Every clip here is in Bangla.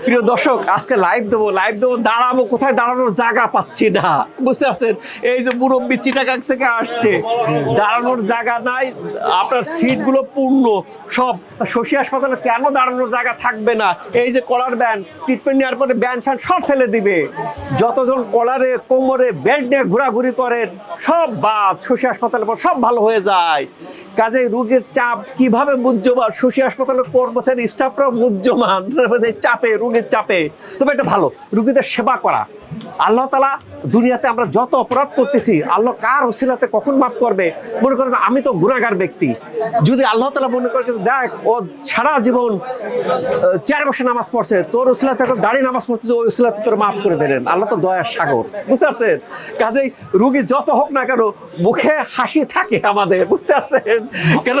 প্রিয় দর্শক, আজকে লাইভ দেবো দাঁড়াবো কোথায়, দাঁড়ানোর জায়গা পাচ্ছি না, বুঝতে পারছেন? এই যে মুরব্বী চিটাগাং থেকে আসছে, দাঁড়ানোর জায়গা নাই, আপনার সিট গুলো পূর্ণ সব। শশী হাসপাতালে কেন দাঁড়ানোর জায়গা থাকবে না? এই যে কলার ব্যান্ড, ট্রিটমেন্ট নেওয়ার পরে ব্যান্ড ফ্যান্ড সব ফেলে দিবে। যতজন কলারে কোমরে বেল্ট নিয়ে ঘোরাঘুরি করেন সব বাদ, শশী হাসপাতালের পর সব ভালো হয়ে যায়। কাজে রোগীর চাপ কিভাবে মুহ্যমান, শশী হাসপাতালের কর্মচারী স্টাফরাও মুহ্যমান চাপে, রোগীর চাপে। তবে এটা ভালো, রোগীদের সেবা করা। আল্লাহ তাআলা দুনিয়াতে আমরা যত অপরাধ করতেছি, আল্লাহ কার ওসিলাতে কখন মাফ করবে? মনে করেন আমি তো গুনাহগার ব্যক্তি, যদি আল্লাহ তাআলা মনে করে দেখ ও সারা জীবন 4 বছর নামাজ পড়ছে, তোর ওসিলাতে এখন দাঁড়িয়ে নামাজ পড়তেছে, ওই ওসিলাতে তোর মাফ করে দেবেন। আল্লাহ তো দয়ার সাগর, বুঝতে পারছেন? কাজেই রোগী যত হোক না কেন মুখে হাসি থাকে আমাদের, বুঝতে পারছেন? কেন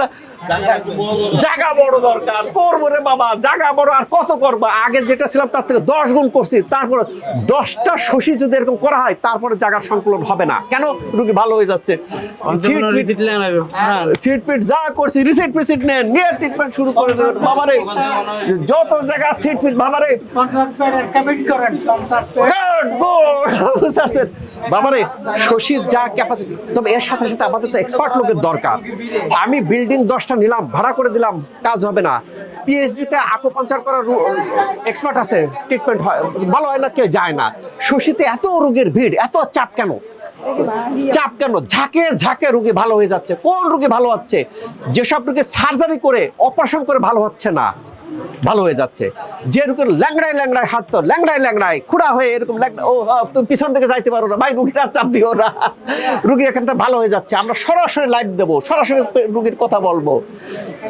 জায়গা বড় দরকার, করবো রে বাবা, জায়গা বড় আর কত করবা? আগে যেটা ছিলাম তার থেকে 10 গুণ করছি, তারপরে 10টা শশী যদি এরকম করা হয় তারপরে জায়গার সংকুলন হবে না। কেন? রোগী ভালো হয়ে যাচ্ছে। সিটপিট যা করছি, রিসিট পিসিট নেন, নিয়ে ট্রিটমেন্ট শুরু করে দেবেন। বাবারে যত জায়গা সিটপিট, বাবারে বাবারে শশীর যা ক্যাপাসিটি। তবে এর সাথে সাথে আমাদের তো এক্সপার্ট লোকের দরকার। আমি বিল্ডিং 10টা নিলাম, ভাড়া করে দিলাম, কাজ হবে না। পিএইচডিতে আকুপাঞ্চার করার এক্সপার্ট আছে, ট্রিটমেন্ট হয়, ভালো হয় না, কেউ যায় না। শশীতে এত রোগীর ভিড়, এত চাপ কেন? চাপ কেন? ঝাঁকে ঝাঁকে রোগী ভালো হয়ে যাচ্ছে। কোন রোগী ভালো হচ্ছে? যেসব রোগী সার্জারি করে, অপারেশন করে ভালো হচ্ছে না, ভালো হয়ে যাচ্ছে। যে রোগীর ল্যাংড়ায় হাঁটতো, ল্যাংড়ায় খুঁড়া হয়ে এরকম ও তুমি পিছন থেকে যাইতে পারো না, ভাই রুগীর আর চাপ দিও না, রুগী এখান থেকে ভালো হয়ে যাচ্ছে। আমরা সরাসরি লাইভ দেবো, সরাসরি রুগীর কথা বলবো।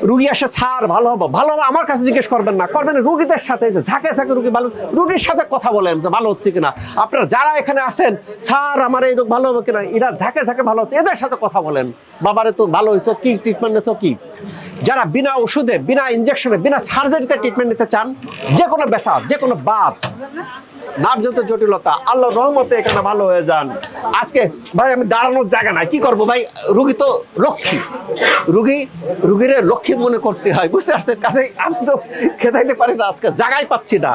রুগী আসে, স্যার ভালো হবো, আমার কাছে জিজ্ঞেস করবেন না, করবেন রুগীদের সাথে। যে ঝাঁকে ঝাঁকে রুগী ভালো, রুগীর সাথে কথা বলেন যে ভালো হচ্ছে কিনা। আপনারা যারা এখানে আসেন, স্যার আমার এই রোগ ভালো হবে কিনা, এরা ঝাঁকে ঝাঁকে ভালো হচ্ছে, এদের সাথে কথা বলেন। বাবারে তো ভালো হয়েছে, কি ট্রিটমেন্ট নিয়েছ কি? যারা বিনা ওষুধে, বিনা ইনজেকশনে, বিনা সার্জারিতে ট্রিটমেন্ট নিতে চান, যে কোনো ব্যথা, যে কোনো বাত, নার্ভজনিত জটিলতা, আল্লাহর রহমতে এখানে ভালো হয়ে যান। আজকে ভাই আমি দাঁড়ানোর জায়গা নাই, কি করবো ভাই? রুগী তো লক্ষ্মী, রুগীর লক্ষ্মী মনে করতে হয়, বুঝতে পারছেন? কাজেই আমি তো খেতাইতে পারি না, আজকে জায়গায় পাচ্ছি না।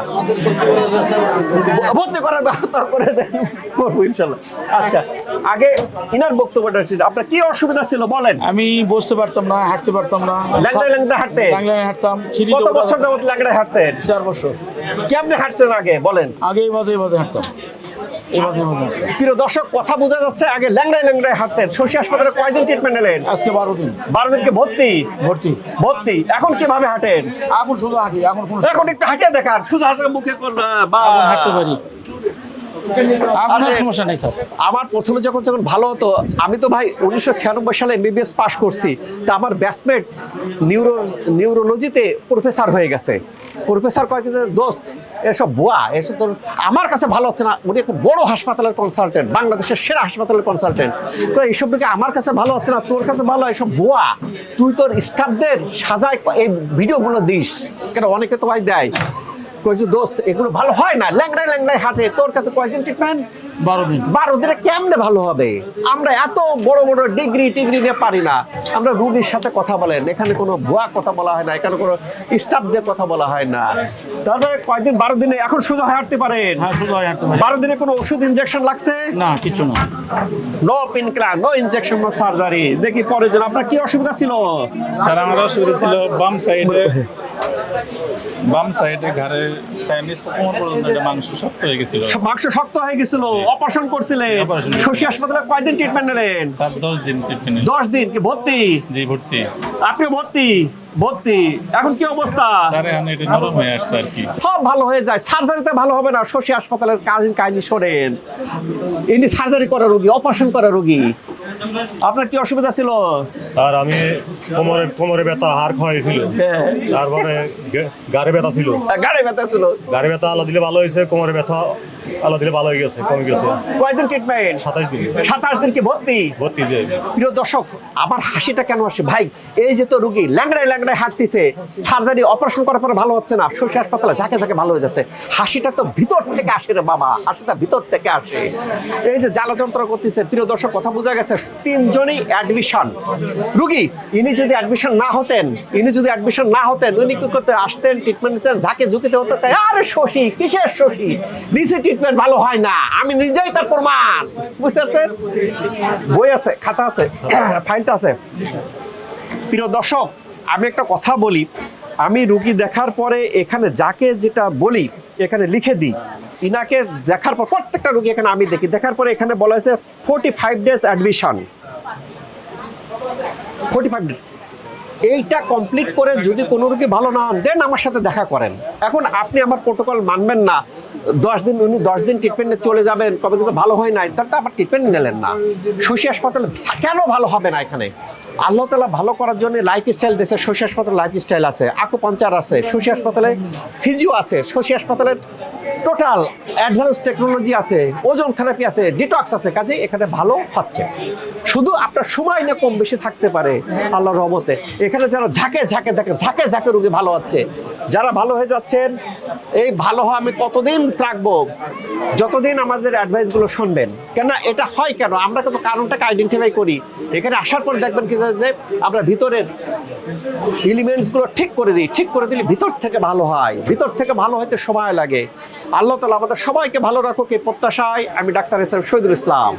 ভর্তি করার ব্যবস্থা করে দেন, করবো ইনশাল্লাহ। আচ্ছা, আগে ইনার বক্তব্যটা ছিল, আপনার কি অসুবিধা ছিল বলেন? আমি বসতে পারতাম না, হাঁটতে পারতাম না, ল্যাংড়ায় হাঁটতাম। কত বছর যাবত ল্যাংড়ায় হাঁটছেন? 4 বছর। কেমনে হাঁটছেন আগে বলেন? আগে এই মাঝে হাঁটতাম, এই মাঝে প্রিয় দর্শক, কথা বোঝা যাচ্ছে, আগে ল্যাংড়ায় হাঁটতেন। শশী হাসপাতালে কয়দিন ট্রিটমেন্ট নিলেন? আজকে 12 দিন। 12 দিনকে ভর্তি। এখন কিভাবে হাঁটেন? এখন শুধু হাঁটি, এখন একটু হাঁটিয়ে দেখান, সোজা মুখে হাঁটতে পারি, সমস্যা নেই স্যার। আমার প্রথমে যখন ভালো হতো, আমি তো ভাই 1996 সালে এমবিবিএস পাস করছি, তা আমার ব্যাচমেট নিউরোলজিতে প্রফেসর হয়ে গেছে। প্রফেসর কয়েক দোস্ত এসব বুয়া, এসব তোর আমার কাছে ভালো হচ্ছে না। উনি একটা বড় হাসপাতালের কনসালটেন্ট, বাংলাদেশের সেরা হাসপাতালের কনসালটেন্ট। এইসব দিকে আমার কাছে ভালো হচ্ছে না, তোর কাছে ভালো, এসব বুয়া। তুই তোর স্টাফদের সাজায় এই ভিডিওগুলো দিস কেন? অনেকে তো ভাই দেয়। কয়েছে দোস্ত এগুলো ভালো হয় না, ল্যাংড়ায় হাঁটে, তোর কাছে কয়েকদিন ট্রিটমেন্ট? 12 দিন। 12 দিনে কেমনে ভালো হবে? আমরা এত বড় বড় ডিগ্রি নিয়ে পারি না। আমরা রোগীর সাথে কথা বলেন, এখানে কোনো ভুয়া কথা বলা হয় না, এখানে কোনো স্টাফ দিয়ে কথা বলা হয় না। তারপরে কয়েকদিন 12 দিনে এখন সোজা হাঁটতে পারেন? হ্যাঁ, সোজা হাঁটতে পারি। 12 দিনে কোনো ওষুধ ইনজেকশন লাগছে? না, কিছু না। No pain killer, no injection, no surgery. দেখি পরে জন আপনার কি অসুবিধা ছিল? স্যার আমার অসুবিধা ছিল বাম সাইডে ঘাড়ে কোমর পর্যন্ত মাংস শক্ত হয়ে গেছিল। মাংস শক্ত হয়ে গেছিল, অপারেশন করছিলেন। শশী হাসপাতালে কয়দিন ট্রিটমেন্ট নিলেন? স্যার 10 দিন ট্রিটমেন্ট। 10 দিন কি ভর্তি? জি ভর্তি। আপনি ভর্তি। এখন কি অবস্থা? স্যার এখন এটা নরম হয়ে আসছে আর কি। সব ভালো হয়ে যায়, সার্জারিতে ভালো হবে না। শশী হাসপাতালের কাহিনী শোনেন, ইনি সার্জারি করা রোগী, অপারেশন করা রোগী। আপনার কি অসুবিধা ছিল? স্যার আমি কোমরে ব্যথা, হাড় ক্ষয় ছিল, তারপরে গাড়ি ব্যথা ছিল। গাড়ি ব্যথা আল্লাহ দিলে ভালো হয়েছে। কোমরে ব্যথা আল্লাহ দিলে ভালো হয়ে গেছে, কমে গেছে। কয়দিন ট্রিটমেন্ট? 27 দিন। 27 দিন কি ভর্তি? ভর্তি যে। প্রিয় দর্শক, আমার হাসিটা কেন আসে ভাই? এই যে তো রুগী ল্যাংড়ায় ল্যাংড়ায় হাঁটতেছে, সার্জারি অপারেশন করার পরে ভালো হচ্ছে না, শশী হাসপাতালে ঝাঁকে ঝাঁকে ভালো হয়ে যাচ্ছে। হাসিটা তো ভিতর থেকে আসে রে বাবা, হাসিটা ভিতর থেকে আসে। এই যে জ্বালা যন্ত্রণা করতেছে, প্রিয় দর্শক কথা বোঝা গেছে। 3 জনই অ্যাডমিশন রুগী। ইনি যদি অ্যাডমিশন না হতেন, উনি কি করতে আসতেন? ট্রিটমেন্ট নিতেন, ঝাঁকে ঝুঁকিতে হতো। আরে শশী, কিসের শশী? নিচে ট্রিটমেন্ট ভালো হয় না, আমি নিজেই তার প্রমাণ। বুঝতে পারছেন? বই আছে, খাতা আছে, ফাইলটা আছে। প্রিয় দর্শক, আমি একটা কথা বলি, আমি রুগী দেখার পরে এখানে যাকে যেটা বলি এখানে লিখে দিই। ইনাকে দেখার পর প্রত্যেকটা রুগী এখানে আমি দেখি, দেখার পরে এখানে বলা হয়েছে 45 ডেজ অ্যাডমিশন। 45 ডেজ এইটা কমপ্লিট করে যদি কোনো রোগী ভালো না হন, দেন আমার সাথে দেখা করেন। এখন আপনি আমার প্রোটোকল মানবেন না, 10 দিন উনি 10 দিন ট্রিটমেন্টে চলে যাবেন, কবে কিন্তু ভালো হয় নাই, তার তো আবার ট্রিটমেন্ট নিলেন না। শশী হাসপাতালে কেন ভালো হবে না? এখানে আল্লাহ তাআলা ভালো করার জন্য লাইফস্টাইল দেশে। শশী হাসপাতালে লাইফস্টাইল আছে, আকুপাঞ্চার আছে, শশী হাসপাতালে ফিজিও আছে, শশী হাসপাতালের টোটাল অ্যাডভান্স টেকনোলজি আছে, ওজন থেরাপি আছে, ডিটক্স আছে। কাজে এখানে ভালো হচ্ছে, শুধু আপনার সময় না কম বেশি থাকতে পারে আল্লাহর রহমতে। এখানে যারা ঝাঁকে ঝাঁকে দেখেন, ঝাঁকে ঝাঁকে রোগী ভালো হচ্ছে, যারা ভালো হয়ে যাচ্ছেন, এই ভালো হওয়া আমি কতদিন থাকবো? যতদিন আমাদের অ্যাডভাইসগুলো শুনবেন। কেন এটা হয় কেন? আমরা কিন্তু কারণটাকে আইডেন্টিফাই করি। এখানে আসার পর দেখবেন কি যে আমরা ভিতরের এলিমেন্টসগুলো ঠিক করে দিই। ঠিক করে দিলে ভিতর থেকে ভালো হয়। ভিতর থেকে ভালো হতে সময় লাগে। আল্লাহ তাআলা আমাদের সবাইকে ভালো রাখুক এই প্রত্যাশায় আমি doctor S M Shahidul Islam.